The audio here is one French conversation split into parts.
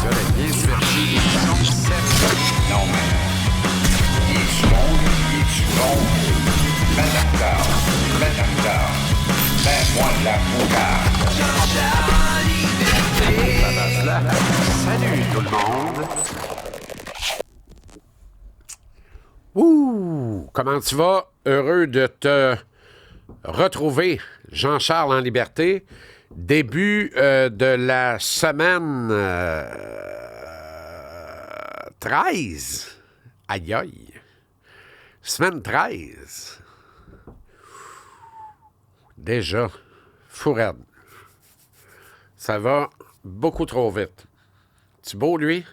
Ça va bien diverti. Non, mais. Il est-tu bon, lui? Il est-tu bon? Madame Down. Madame Down. Mets-moi de la moutarde. Salut tout le monde. Ouh, comment tu vas? Heureux de te retrouver, Jean-Charles en liberté. Début de la semaine 13. Aïe aïe. Semaine 13. Déjà, fou raide. Ça va beaucoup trop vite. Tu beau, lui?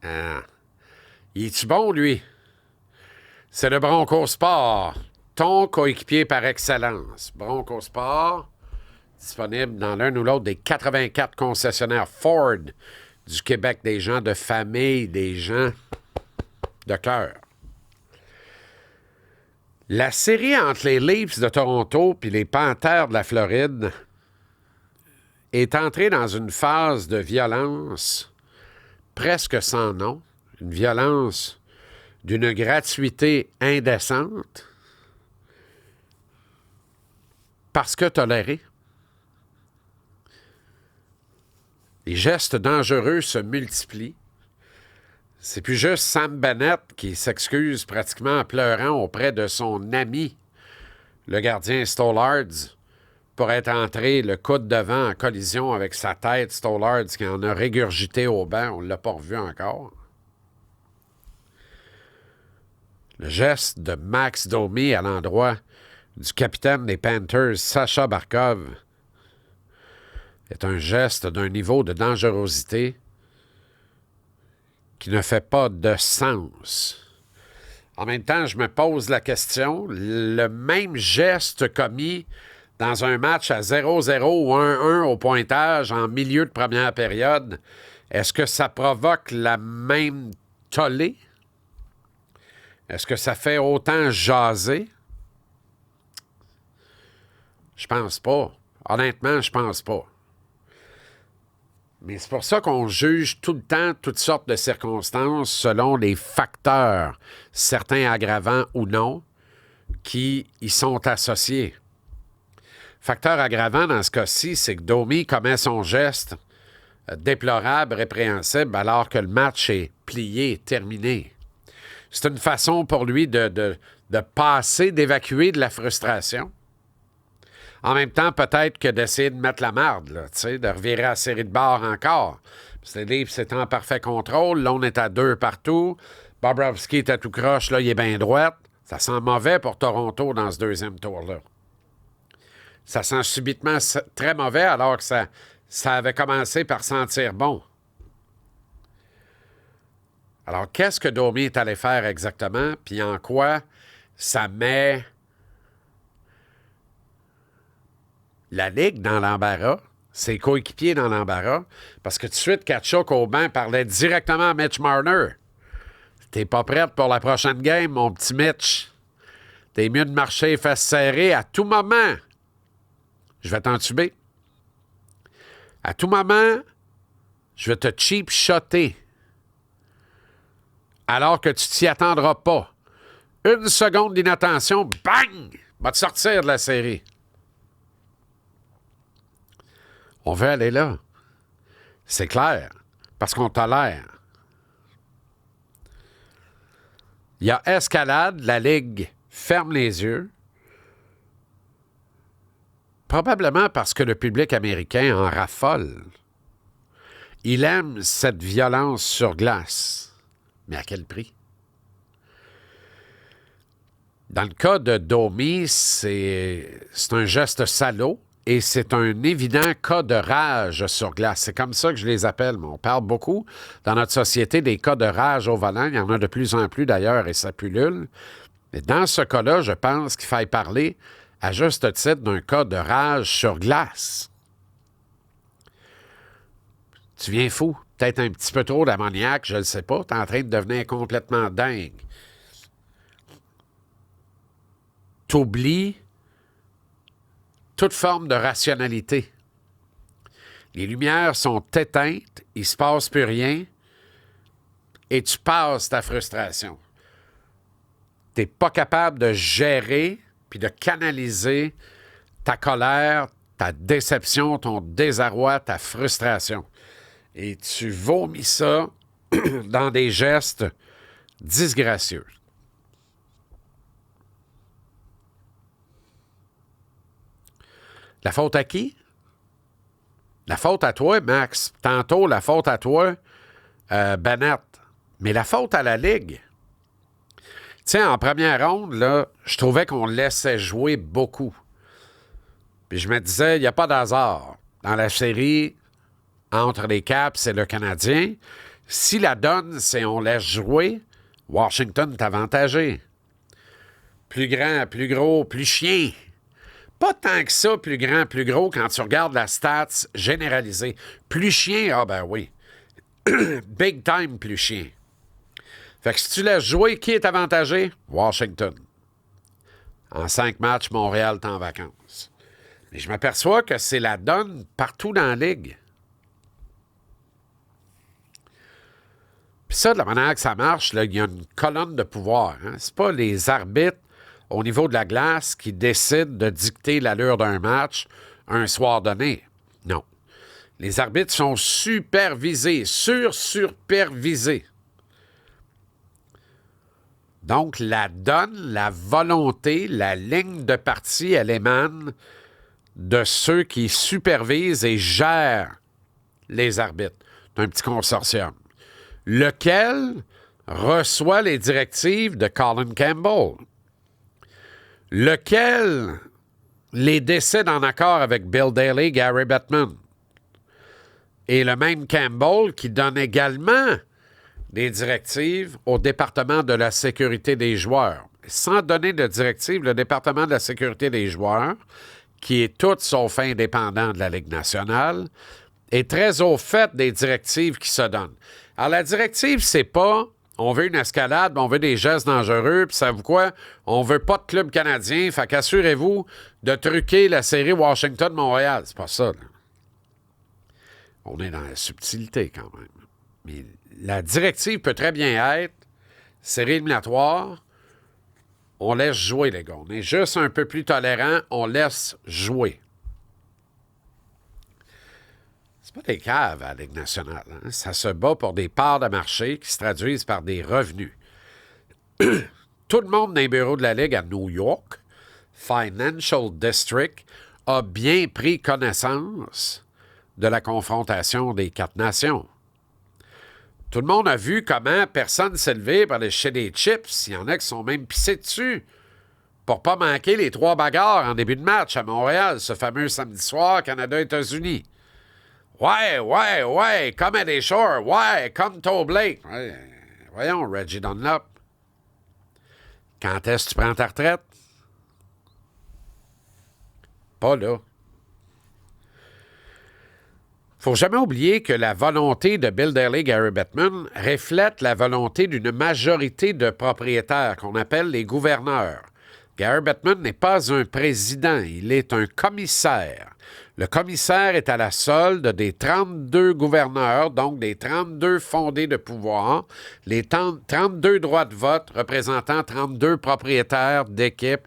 Ah. Il est-tu bon, lui? C'est le Bronco Sport, ton coéquipier par excellence. Bronco Sport, disponible dans l'un ou l'autre des 84 concessionnaires Ford du Québec, des gens de famille, des gens de cœur. La série entre les Leafs de Toronto et les Panthers de la Floride est entrée dans une phase de violence presque sans nom, une violence d'une gratuité indécente parce que tolérée. Les gestes dangereux se multiplient. C'est plus juste Sam Bennett qui s'excuse pratiquement en pleurant auprès de son ami, le gardien Stollards, pour être entré le coude devant en collision avec sa tête. Stollards qui en a régurgité au banc, on ne l'a pas revu encore. Le geste de Max Domi à l'endroit du capitaine des Panthers, Sacha Barkov, est un geste d'un niveau de dangerosité qui ne fait pas de sens. En même temps, je me pose la question, le même geste commis dans un match à 0-0 ou 1-1 au pointage en milieu de première période, est-ce que ça provoque la même tollée? Est-ce que ça fait autant jaser? Je pense pas. Honnêtement, je pense pas. Mais c'est pour ça qu'on juge tout le temps toutes sortes de circonstances selon les facteurs, certains aggravants ou non, qui y sont associés. Facteur aggravant dans ce cas-ci, c'est que Domi commet son geste déplorable, répréhensible, alors que le match est plié, terminé. C'est une façon pour lui de passer, d'évacuer de la frustration. En même temps, peut-être que d'essayer de mettre la marde, là, de revirer à la série de barres encore. C'est-à-dire, c'est en parfait contrôle. Là, on est à 2 partout. Bobrovski est à tout croche. Là, il est bien droite. Ça sent mauvais pour Toronto dans ce deuxième tour-là. Ça sent subitement très mauvais alors que ça avait commencé par sentir bon. Alors, qu'est-ce que Domi est allé faire exactement? Puis en quoi ça met la Ligue dans l'embarras, ses coéquipiers dans l'embarras, parce que tout de suite, Tkachuk au banc parlait directement à Mitch Marner. T'es pas prête pour la prochaine game, mon petit Mitch. T'es mieux de marcher fesses serrées à tout moment. Je vais t'entuber. À tout moment, je vais te cheap-shotter. Alors que tu t'y attendras pas. Une seconde d'inattention, bang! Va te sortir de la série. On veut aller là. C'est clair. Parce qu'on tolère. Il y a escalade, la Ligue ferme les yeux. Probablement parce que le public américain en raffole. Il aime cette violence sur glace. Mais à quel prix? Dans le cas de Domi, c'est un geste salaud et c'est un évident cas de rage sur glace. C'est comme ça que je les appelle. On parle beaucoup dans notre société des cas de rage au volant. Il y en a de plus en plus d'ailleurs et ça pullule. Mais dans ce cas-là, je pense qu'il faille parler à juste titre d'un cas de rage sur glace. Tu viens fou. Peut-être un petit peu trop d'ammoniaque, je ne le sais pas. Tu es en train de devenir complètement dingue. Tu oublies toute forme de rationalité. Les lumières sont éteintes, il ne se passe plus rien, et tu passes ta frustration. Tu n'es pas capable de gérer puis de canaliser ta colère, ta déception, ton désarroi, ta frustration. Et tu vomis ça dans des gestes disgracieux. La faute à qui? La faute à toi, Max. Tantôt, la faute à toi, Bennett. Mais la faute à la Ligue. Tu sais, en première ronde, là, je trouvais qu'on laissait jouer beaucoup. Puis je me disais, il n'y a pas d'hasard. Dans la série, entre les Caps et le Canadien, si la donne, c'est on laisse jouer, Washington est avantagé. Plus grand, plus gros, plus chien. Pas tant que ça, plus grand, plus gros, quand tu regardes la stats généralisée. Plus chien, ah ben oui. Big time, plus chien. Fait que si tu laisses jouer, qui est avantagé? Washington. En 5 matchs, Montréal est en vacances. Mais je m'aperçois que c'est la donne partout dans la Ligue. Puis ça, de la manière que ça marche, là, il y a une colonne de pouvoir. Hein? C'est pas les arbitres au niveau de la glace qui décident de dicter l'allure d'un match un soir donné. Non. Les arbitres sont supervisés, surpervisés. Donc, la donne, la volonté, la ligne de parti, elle émane de ceux qui supervisent et gèrent les arbitres. C'est un petit consortium. Lequel reçoit les directives de Colin Campbell. Lequel les décide en accord avec Bill Daly, Gary Bettman. Et le même Campbell qui donne également des directives au département de la sécurité des joueurs. Sans donner de directives, le département de la sécurité des joueurs, qui est tout sauf indépendant de la Ligue nationale, est très au fait des directives qui se donnent. Alors, la directive, c'est pas on veut une escalade, on veut des gestes dangereux, puis savez-vous quoi? On veut pas de club canadien, fait qu'assurez-vous de truquer la série Washington-Montréal. C'est pas ça, là. On est dans la subtilité, quand même. Mais la directive peut très bien être série éliminatoire, on laisse jouer, les gars. On est juste un peu plus tolérant, on laisse jouer. C'est pas des caves à la Ligue nationale. Hein? Ça se bat pour des parts de marché qui se traduisent par des revenus. Tout le monde dans les bureaux de la Ligue à New York, Financial District, a bien pris connaissance de la confrontation des 4 nations. Tout le monde a vu comment personne ne s'est levé pour aller chez des chips. Il y en a qui sont même pissés dessus pour pas manquer les 3 bagarres en début de match à Montréal, ce fameux samedi soir, Canada-États-Unis. Ouais, comme Eddie Shore, ouais, comme Toe Blake. Ouais, voyons, Reggie Dunlop. Quand est-ce que tu prends ta retraite? Pas là. Faut jamais oublier que la volonté de Bill Daly et Gary Bettman reflète la volonté d'une majorité de propriétaires qu'on appelle les gouverneurs. Gary Bettman n'est pas un président, il est un commissaire. Le commissaire est à la solde des 32 gouverneurs, donc des 32 fondés de pouvoir, les 32 droits de vote représentant 32 propriétaires d'équipes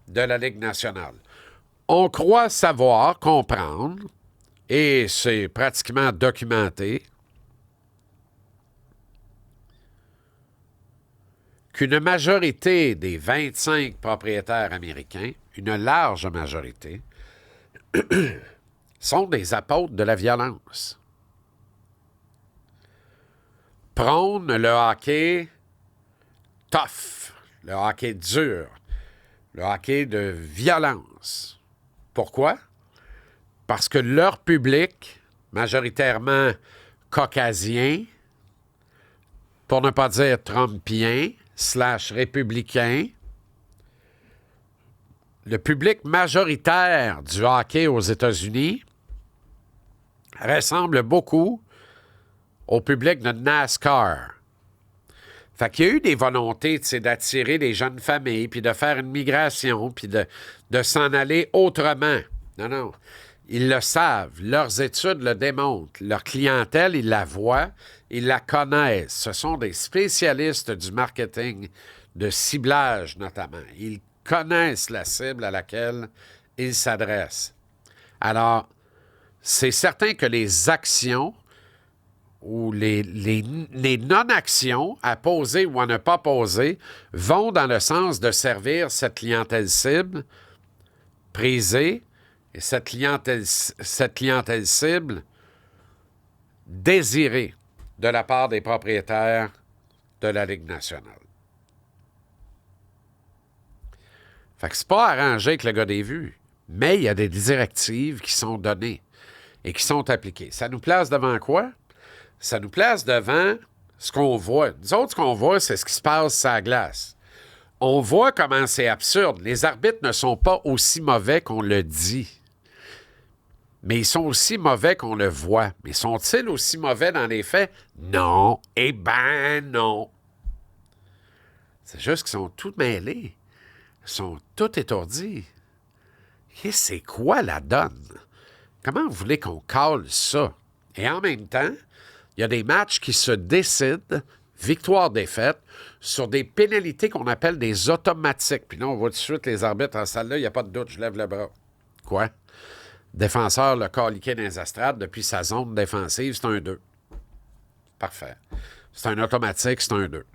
de la Ligue nationale. On croit savoir, comprendre, et c'est pratiquement documenté, qu'une majorité des 25 propriétaires américains, une large majorité, sont des apôtres de la violence. Prônent le hockey tough, le hockey dur, le hockey de violence. Pourquoi? Parce que leur public, majoritairement caucasien, pour ne pas dire trumpien, /républicain, le public majoritaire du hockey aux États-Unis ressemble beaucoup au public de NASCAR. Fait qu'il y a eu des volontés d'attirer les jeunes familles, puis de faire une migration, puis de s'en aller autrement. Non. Ils le savent. Leurs études le démontrent. Leur clientèle, ils la voient. Ils la connaissent. Ce sont des spécialistes du marketing, de ciblage notamment. Ils connaissent la cible à laquelle ils s'adressent. Alors, c'est certain que les actions ou les non-actions à poser ou à ne pas poser vont dans le sens de servir cette clientèle cible prisée et cette clientèle cible désirée de la part des propriétaires de la Ligue nationale. Fait que c'est pas arrangé avec le gars des vues, mais il y a des directives qui sont données et qui sont appliquées. Ça nous place devant quoi? Ça nous place devant ce qu'on voit. Nous autres, ce qu'on voit, c'est ce qui se passe sur la glace. On voit comment c'est absurde. Les arbitres ne sont pas aussi mauvais qu'on le dit. Mais ils sont aussi mauvais qu'on le voit. Mais sont-ils aussi mauvais dans les faits? Non. Eh ben non. C'est juste qu'ils sont tous mêlés. Ils sont tous étourdis. Et c'est quoi la donne? Comment vous voulez qu'on cale ça? Et en même temps, il y a des matchs qui se décident, victoire-défaite, sur des pénalités qu'on appelle des automatiques. Puis là, on voit tout de suite les arbitres en salle-là, il n'y a pas de doute, je lève le bras. Quoi? Défenseur, le caliqué dans les estrades, depuis sa zone défensive, c'est un 2. Parfait. C'est un automatique, c'est un 2.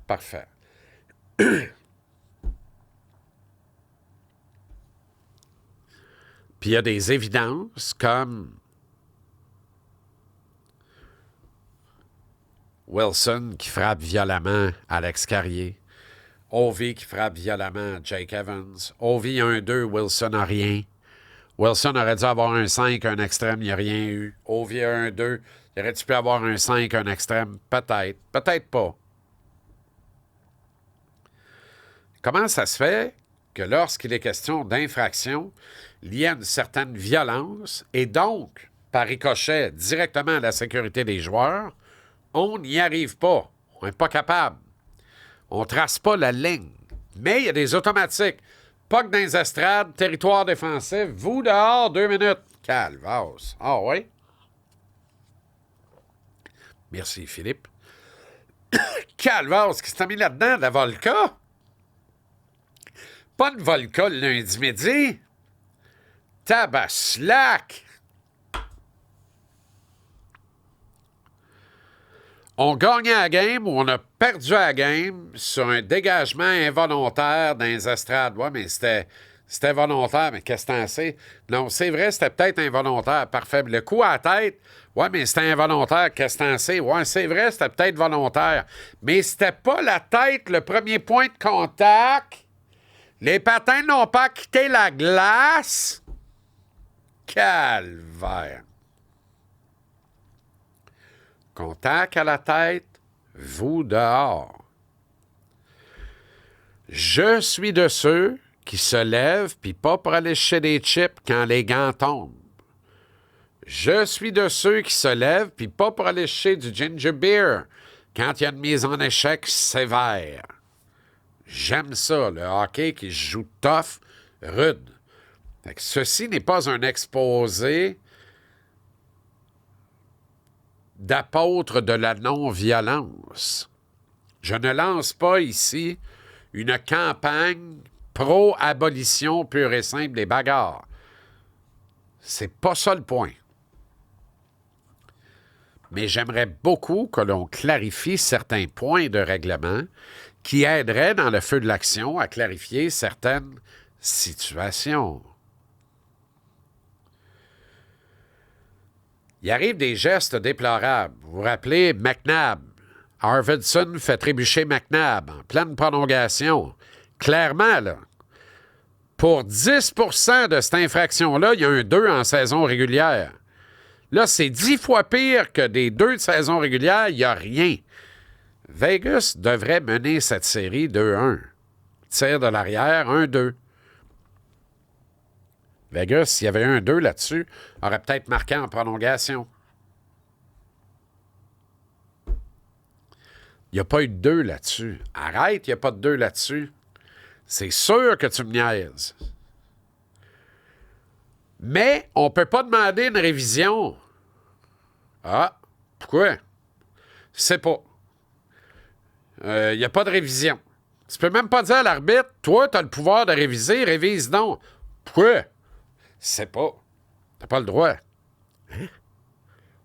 Parfait. Puis il y a des évidences comme Wilson qui frappe violemment Alex Carrier. Ovi qui frappe violemment Jake Evans. Ovi a un 2, Wilson n'a rien. Wilson aurait dû avoir un 5, un extrême, il n'y a rien eu. Ovi a un 2, il aurait-tu pu avoir un 5, un extrême? Peut-être, peut-être pas. Comment ça se fait que lorsqu'il est question d'infraction liée à une certaine violence et donc, par ricochet, directement à la sécurité des joueurs, on n'y arrive pas. On n'est pas capable. On ne trace pas la ligne. Mais il y a des automatiques. Pas que dans les estrades, territoire défensif, vous dehors, 2 minutes. Calvasse. Ah oui? Merci, Philippe. Calvasse, qu'est-ce que t'as mis là-dedans, de la Volca? Pas de Volca le lundi midi. Tabaslac! On gagnait la game ou on a perdu la game sur un dégagement involontaire dans les estrades. Ouais, mais c'était volontaire, mais qu'est-ce que t'en sais? Non, c'est vrai, c'était peut-être involontaire. Parfait. Le coup à la tête, ouais, mais c'était involontaire. Qu'est-ce que t'en sais? Ouais, c'est vrai, c'était peut-être volontaire. Mais c'était pas la tête, le premier point de contact. Les patins n'ont pas quitté la glace. Calvaire. Contact à la tête, vous dehors. Je suis de ceux qui se lèvent puis pas pour aller chercher des chips quand les gants tombent. Je suis de ceux qui se lèvent puis pas pour aller chercher du ginger beer quand il y a une mise en échec sévère. J'aime ça, le hockey qui se joue tough, rude. Fait que ceci n'est pas un exposé d'apôtre de la non-violence. Je ne lance pas ici une campagne pro-abolition pure et simple des bagarres. C'est pas ça le point. Mais j'aimerais beaucoup que l'on clarifie certains points de règlement qui aideraient dans le feu de l'action à clarifier certaines situations. Il arrive des gestes déplorables. Vous vous rappelez McNabb. Arvidsson fait trébucher McNabb en pleine prolongation. Clairement, là, pour 10 % de cette infraction-là, il y a un 2 en saison régulière. Là, c'est 10 fois pire que des 2 de saison régulière, il n'y a rien. Vegas devrait mener cette série 2-1. Tir de l'arrière, 1-2. Vegas, s'il y avait un 2 là-dessus, aurait peut-être marqué en prolongation. Il n'y a pas eu de 2 là-dessus. Arrête, il n'y a pas de 2 là-dessus. C'est sûr que tu me niaises. Mais on ne peut pas demander une révision. Ah, pourquoi? C'est pas. Il n'y a pas de révision. Tu peux même pas dire à l'arbitre, toi, tu as le pouvoir de réviser, révise donc. Pourquoi? C'est pas. T'as pas le droit. Hein?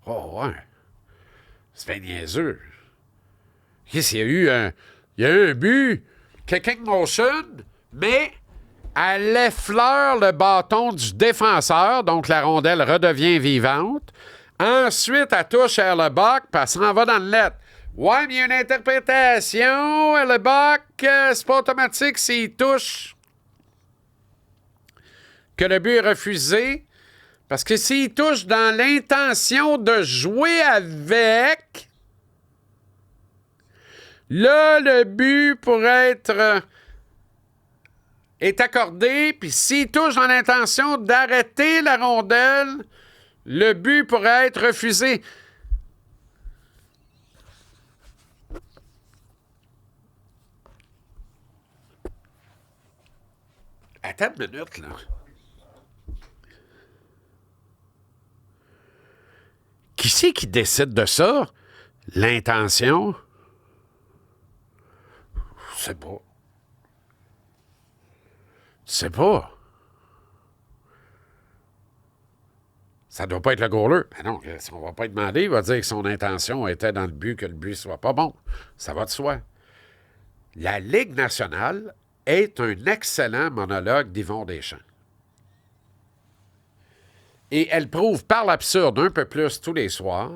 Oh, ouais. C'est bien niaiseux. Qu'est-ce qu'il y a eu? Il y a eu un but, kicking motion, mais elle effleure le bâton du défenseur, donc la rondelle redevient vivante. Ensuite, elle touche à Hellebuck, puis elle s'en va dans le net. Ouais, mais il y a une interprétation. Hellebuck, c'est pas automatique s'il touche que le but est refusé. Parce que s'il touche dans l'intention de jouer avec, là, le but pourrait être est accordé, puis s'il touche dans l'intention d'arrêter la rondelle, le but pourrait être refusé. Attends une minute, là. Qui c'est qui décide de ça? L'intention? Je sais pas. Je sais pas. Ça doit pas être le goaler. Ben non, si on va pas lui demander, il va dire que son intention était dans le but, que le but soit pas bon. Ça va de soi. La Ligue nationale est un excellent monologue d'Yvon Deschamps. Et elle prouve par l'absurde un peu plus tous les soirs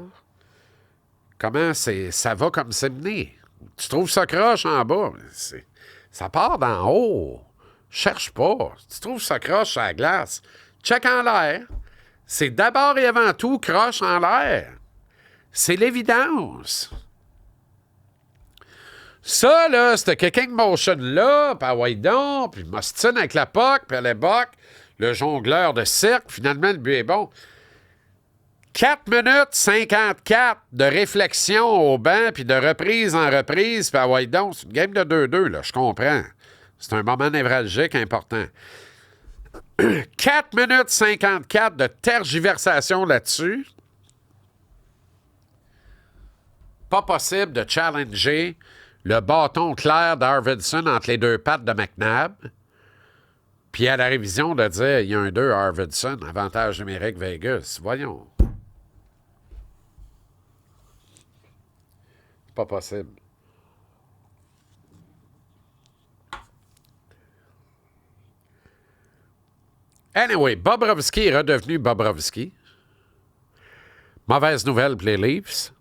comment ça va comme c'est mené. Tu trouves ça croche en bas, ça part d'en haut. Cherche pas. Tu trouves ça croche à la glace. Check en l'air. C'est d'abord et avant tout croche en l'air. C'est l'évidence. Ça, là, c'était kicking motion-là, puis Hawaii donc, puis Mostyn avec la puck, puis Hellebuck, le jongleur de cercle, finalement, le but est bon. 4 minutes 54 de réflexion au banc, puis de reprise en reprise, puis Hawaii donc, c'est une game de 2-2, là, je comprends. C'est un moment névralgique important. 4 minutes 54 de tergiversation là-dessus. Pas possible de challenger le bâton clair d'Arvidsson entre les deux pattes de McNabb. Puis à la révision de dire il y a un 2 Arvidsson, avantage numérique Vegas. Voyons. C'est pas possible. Anyway, Bobrovski est redevenu Bobrovski. Mauvaise nouvelle pour les Leafs.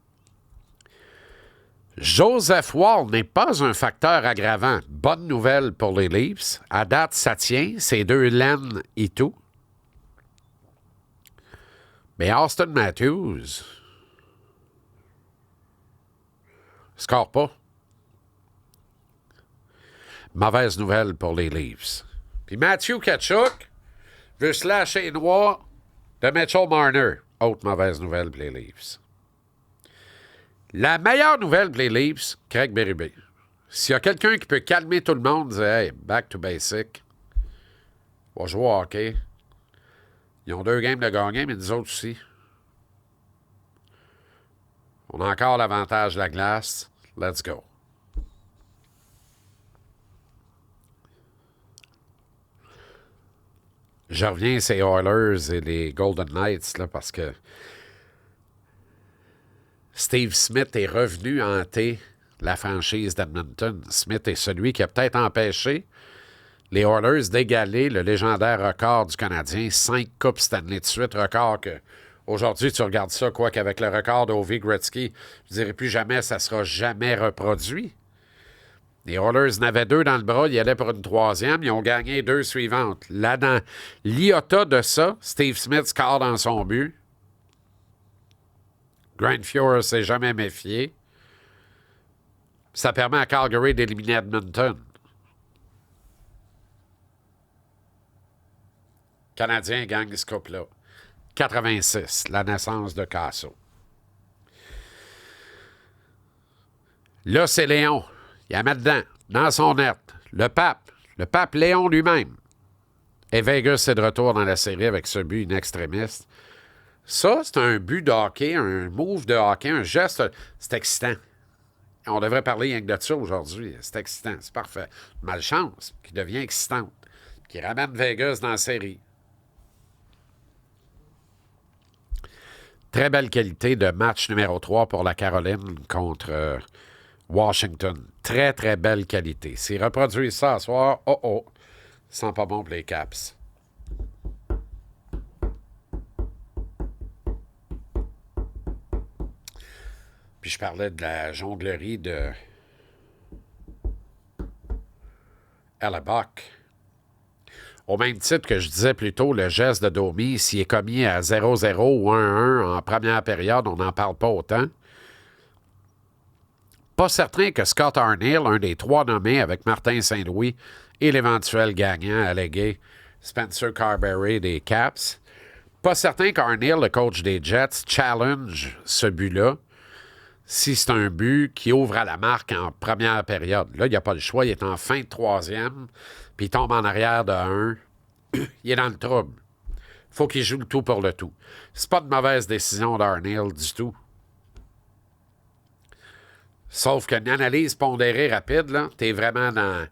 Joseph Woll n'est pas un facteur aggravant. Bonne nouvelle pour les Leafs. À date, ça tient. C'est 2 laines et tout. Mais Austin Matthews score pas. Mauvaise nouvelle pour les Leafs. Puis Matthew Tkachuk veut se lâcher les noix de Mitchell Marner. Autre mauvaise nouvelle pour les Leafs. La meilleure nouvelle pour les Leafs, Craig Berube. S'il y a quelqu'un qui peut calmer tout le monde, dire hey, back to basic. On va jouer au hockey. Ils ont 2 games de gagner, mais nous autres aussi. On a encore l'avantage de la glace. Let's go. Je reviens à ces Oilers et les Golden Knights là, parce que Steve Smith est revenu hanter la franchise d'Edmonton. Smith est celui qui a peut-être empêché les Oilers d'égaler le légendaire record du Canadien. 5 coupes Stanley de suite, record que aujourd'hui tu regardes ça, quoi qu'avec le record d'Ovi Gretzky, je dirais plus jamais, ça sera jamais reproduit. Les Oilers en avaient 2 dans le bras, ils allaient pour une 3e, ils ont gagné 2 suivantes. Là, dans l'iota de ça, Steve Smith score dans son but. Grant Fuhr s'est jamais méfié. Ça permet à Calgary d'éliminer Edmonton. Canadien gagne ce couple-là. 86, la naissance de Casso. Là, c'est Léon. Il la met dedans, dans son net. Le pape Léon lui-même. Et Vegas est de retour dans la série avec ce but in extremis. Ça, c'est un but de hockey, un move de hockey, un geste. C'est excitant. On devrait parler rien que de ça aujourd'hui. C'est excitant, c'est parfait. Malchance qui devient excitante, qui ramène Vegas dans la série. Très belle qualité de match numéro 3 pour la Caroline contre Washington. Très, très belle qualité. S'ils reproduisent ça ce soir, ça sent pas bon pour les Caps. Puis je parlais de la jonglerie de Hellebuck. Au même titre que je disais plus tôt, le geste de Domi, s'il est commis à 0-0 ou 1-1 en première période, on n'en parle pas autant. Pas certain que Scott Arniel, un des 3 nommés avec Martin Saint-Louis et l'éventuel gagnant allégué Spencer Carberry des Caps, pas certain qu'Arniel, le coach des Jets, challenge ce but-là si c'est un but qui ouvre à la marque en première période. Là, il n'y a pas le choix, il est en fin de troisième, puis il tombe en arrière de 1. Il est dans le trouble. Faut qu'il joue le tout pour le tout. C'est pas de mauvaise décision d'Arniel du tout. Sauf qu'une analyse pondérée rapide, là, t'es vraiment dans...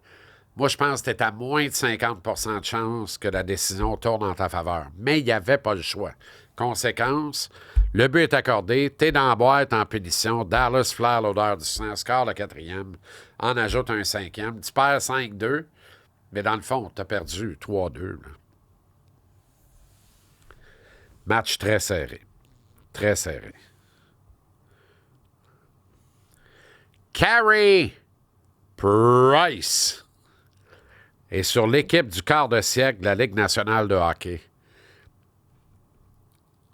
Moi, je pense que t'es à moins de 50% de chance que la décision tourne en ta faveur. Mais il n'y avait pas le choix. Conséquence, le but est accordé, t'es dans la boîte en punition, Dallas flaire l'odeur du sang, score le 4e, en ajoute un 5e, tu perds 5-2, mais dans le fond, t'as perdu 3-2. Là. Match très serré. Très serré. Carey Price est sur l'équipe du quart de siècle de la Ligue nationale de hockey.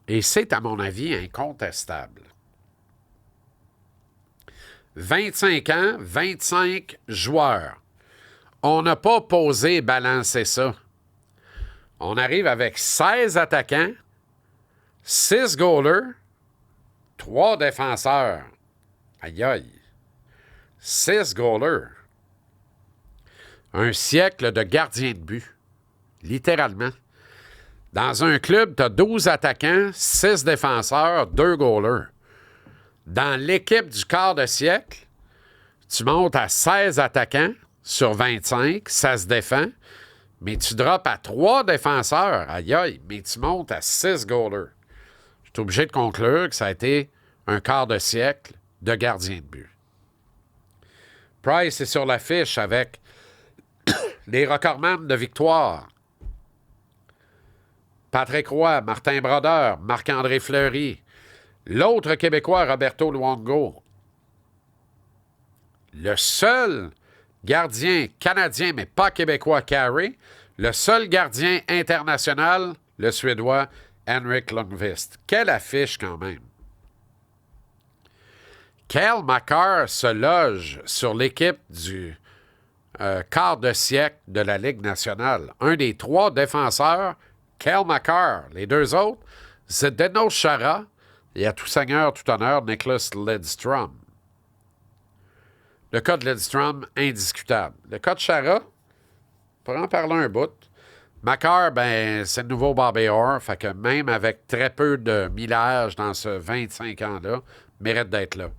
Et c'est, à mon avis, incontestable. 25 ans, 25 joueurs. On n'a pas posé et balancé ça. On arrive avec 16 attaquants, 6 goalers, 3 défenseurs. Aïe aïe. 6 goalers. Un siècle de gardiens de but. Littéralement. Dans un club, tu as 12 attaquants, 6 défenseurs, 2 goalers. Dans l'équipe du quart de siècle, tu montes à 16 attaquants sur 25, ça se défend, mais tu drops à 3 défenseurs, aïe aïe, mais tu montes à 6 goalers. Je suis obligé de conclure que ça a été un quart de siècle de gardien de but. Price est sur l'affiche avec les recordman de victoire. Patrick Roy, Martin Brodeur, Marc-André Fleury. L'autre Québécois, Roberto Luongo. Le seul gardien canadien, mais pas québécois, Carey. Le seul gardien international, le Suédois, Henrik Lundqvist. Quelle affiche quand même. Cale Makar se loge sur l'équipe du quart de siècle de la Ligue nationale. Un des 3 défenseurs, Cale Makar. Les 2 autres, Zdeno Chara et à tout seigneur, tout honneur, Nicholas Lidstrom. Le cas de Lidstrom, indiscutable. Le cas de Chara, pour en parler un bout, Makar, ben, c'est le nouveau Bobby Orr, fait que même avec très peu de millage dans ce 25 ans-là, mérite d'être là.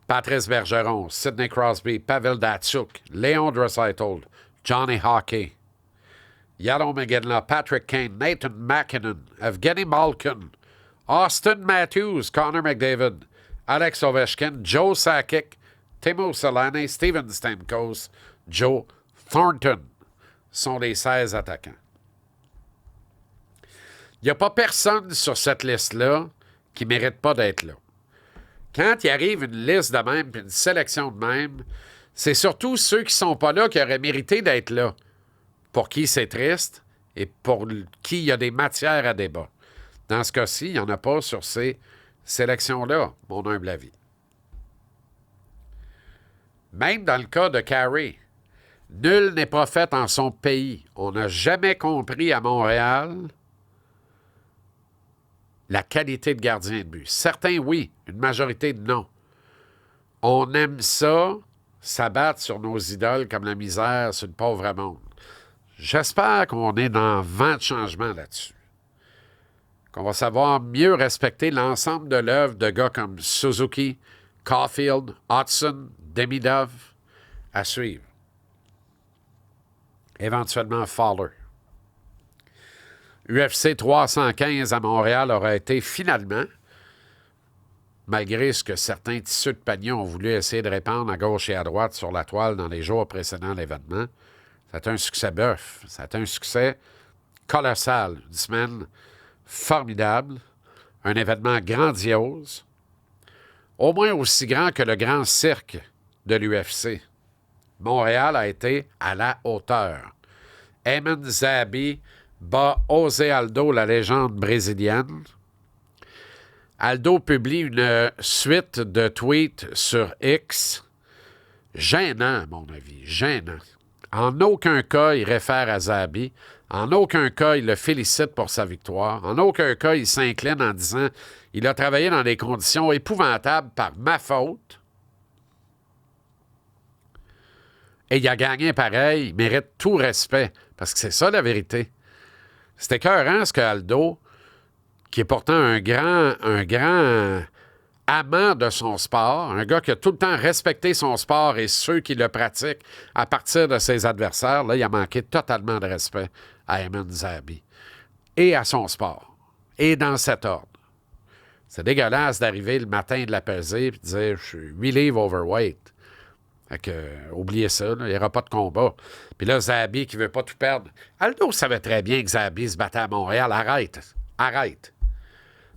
Patrice Bergeron, Sidney Crosby, Pavel Datsyuk, Léon Draisaitl, Johnny Hockey, Yaro McGinley, Patrick Kane, Nathan MacKinnon, Evgeny Malkin, Austin Matthews, Connor McDavid, Alex Ovechkin, Joe Sakic, Timo Solane, Steven Stamkos, Joe Thornton sont les 16 attaquants. Il n'y a pas personne sur cette liste-là qui ne mérite pas d'être là. Quand il arrive une liste de même, puis une sélection de même, c'est surtout ceux qui ne sont pas là qui auraient mérité d'être là. Pour qui c'est triste et pour qui il y a des matières à débat. Dans ce cas-ci, il n'y en a pas sur ces sélections-là, mon humble avis. Même dans le cas de Carey, nul n'est prophète en son pays. On n'a jamais compris à Montréal la qualité de gardien de but. Certains, oui. Une majorité, non. On aime ça, s'abattre sur nos idoles comme la misère sur le pauvre monde. J'espère qu'on est dans vent de changement là-dessus. Qu'on va savoir mieux respecter l'ensemble de l'œuvre de gars comme Suzuki, Caulfield, Hudson, Demidov, à suivre. Éventuellement Fowler. UFC 315 à Montréal aura été finalement, malgré ce que certains tissus de panier ont voulu essayer de répandre à gauche et à droite sur la toile dans les jours précédant l'événement, c'est un succès bœuf. C'est un succès colossal. Une semaine formidable. Un événement grandiose. Au moins aussi grand que le grand cirque de l'UFC. Montréal a été à la hauteur. Eamon Zahabi bat José Aldo, la légende brésilienne. Aldo publie une suite de tweets sur X. Gênant, à mon avis. Gênant. En aucun cas, il réfère à Zahabi. En aucun cas, il le félicite pour sa victoire. En aucun cas, il s'incline en disant « Il a travaillé dans des conditions épouvantables par ma faute. Et il a gagné pareil. Il mérite tout respect. » Parce que c'est ça, la vérité. C'était écœurant ce que Aldo, qui est pourtant un grand amant de son sport, un gars qui a tout le temps respecté son sport et ceux qui le pratiquent à partir de ses adversaires, là, il a manqué totalement de respect à Eamon Zahabi et à son sport, et dans cet ordre. C'est dégueulasse d'arriver le matin de la pesée et de dire « Je suis 8 livres overweight ». Fait que, oubliez ça, là, il n'y aura pas de combat. Puis là, Zahabi qui veut pas tout perdre. Aldo savait très bien que Zahabi se battait à Montréal. Arrête.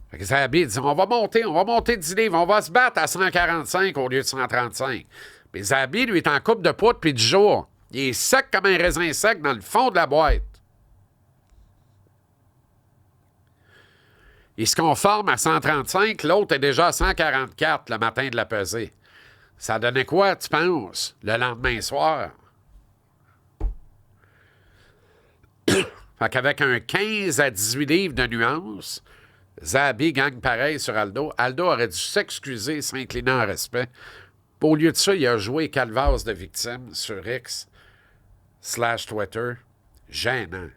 Fait que Zahabi dit, on va monter 10 livres, on va se battre à 145 au lieu de 135. Mais Zahabi, lui, est en coupe de poids depuis 10 jours. Il est sec comme un raisin sec dans le fond de la boîte. Il se conforme à 135, l'autre est déjà à 144 le matin de la pesée. Ça donnait quoi, tu penses, le lendemain soir? Fait qu'avec un 15 à 18 livres de nuance, Zahabi gagne pareil sur Aldo. Aldo aurait dû s'excuser, s'incliner en respect. Au lieu de ça, il a joué calvasse de victime sur X/Twitter. Gênant.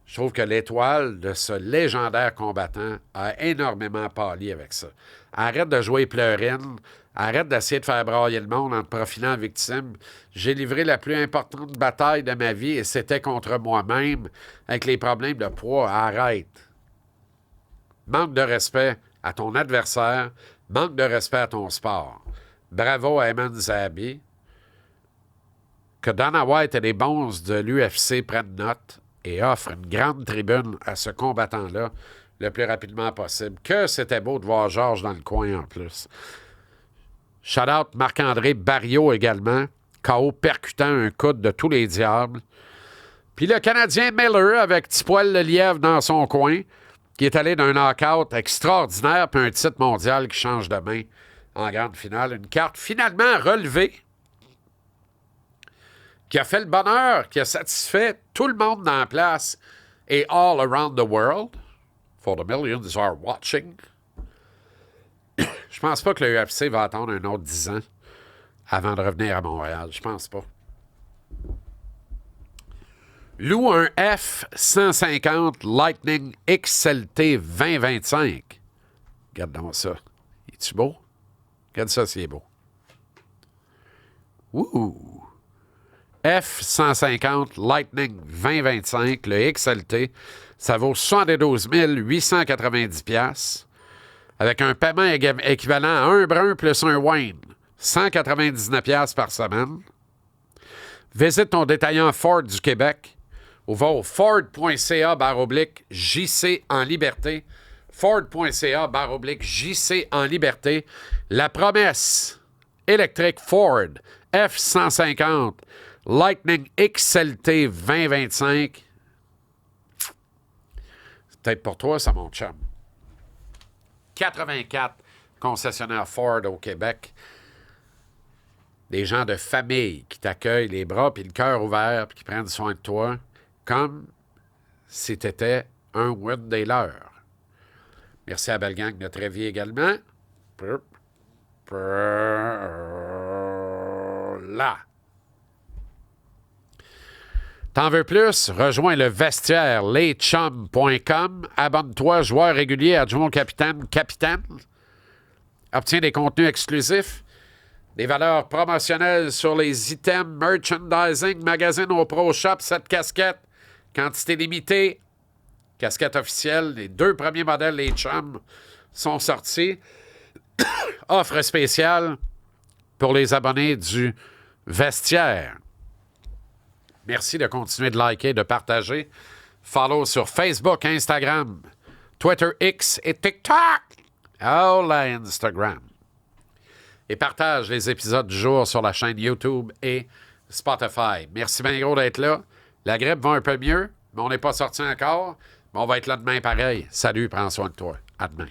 Je trouve que l'étoile de ce légendaire combattant a énormément pâli avec ça. Arrête de jouer pleurine. Arrête d'essayer de faire brailler le monde en te profilant en victime. J'ai livré la plus importante bataille de ma vie et c'était contre moi-même avec les problèmes de poids. Arrête. Manque de respect à ton adversaire. Manque de respect à ton sport. Bravo à Eamon Zahabi. Que Dana White et les bons de l'UFC prennent note et offrent une grande tribune à ce combattant-là le plus rapidement possible. Que c'était beau de voir Georges dans le coin en plus. Shout-out Marc-André Barriot également. KO percutant un coude de tous les diables. Puis le Canadien Miller avec petit poil de lièvre dans son coin, qui est allé d'un knockout extraordinaire puis un titre mondial qui change de main en grande finale. Une carte finalement relevée qui a fait le bonheur, qui a satisfait tout le monde dans la place et all around the world. For the millions who are watching. Je pense pas que le UFC va attendre un autre 10 ans avant de revenir à Montréal. Je pense pas. Loue un F-150 Lightning XLT 2025. Regarde donc ça. Es-tu beau? Regarde ça, c'est beau. Ouh! F-150 Lightning 2025, le XLT, ça vaut 72 890$. Avec un paiement équivalent à un brun plus un wine. 199$ par semaine. Visite ton détaillant Ford du Québec ou va au ford.ca/JC en liberté. Ford.ca/JC en liberté. La promesse électrique Ford F-150 Lightning XLT 2025. C'est peut-être pour toi, ça, mon chum. 84 concessionnaires Ford au Québec. Des gens de famille qui t'accueillent les bras puis le cœur ouvert puis qui prennent soin de toi comme si tu étais un des leurs. Merci à Belle Gang de Tréviers également. Là. T'en veux plus? Rejoins le vestiaire leschums.com. Abonne-toi, joueur régulier, adjoint au capitaine. Obtiens des contenus exclusifs, des valeurs promotionnelles sur les items, merchandising, magazine au Pro Shop, cette casquette, quantité limitée, casquette officielle. Les 2 premiers modèles, les Chums, sont sortis. Offre spéciale pour les abonnés du vestiaire. Merci de continuer de liker, de partager. Follow sur Facebook, Instagram, Twitter X et TikTok. Oh, la Instagram. Et partage les épisodes du jour sur la chaîne YouTube et Spotify. Merci bien gros d'être là. La grippe va un peu mieux, mais on n'est pas sorti encore. Mais on va être là demain pareil. Salut, prends soin de toi. À demain.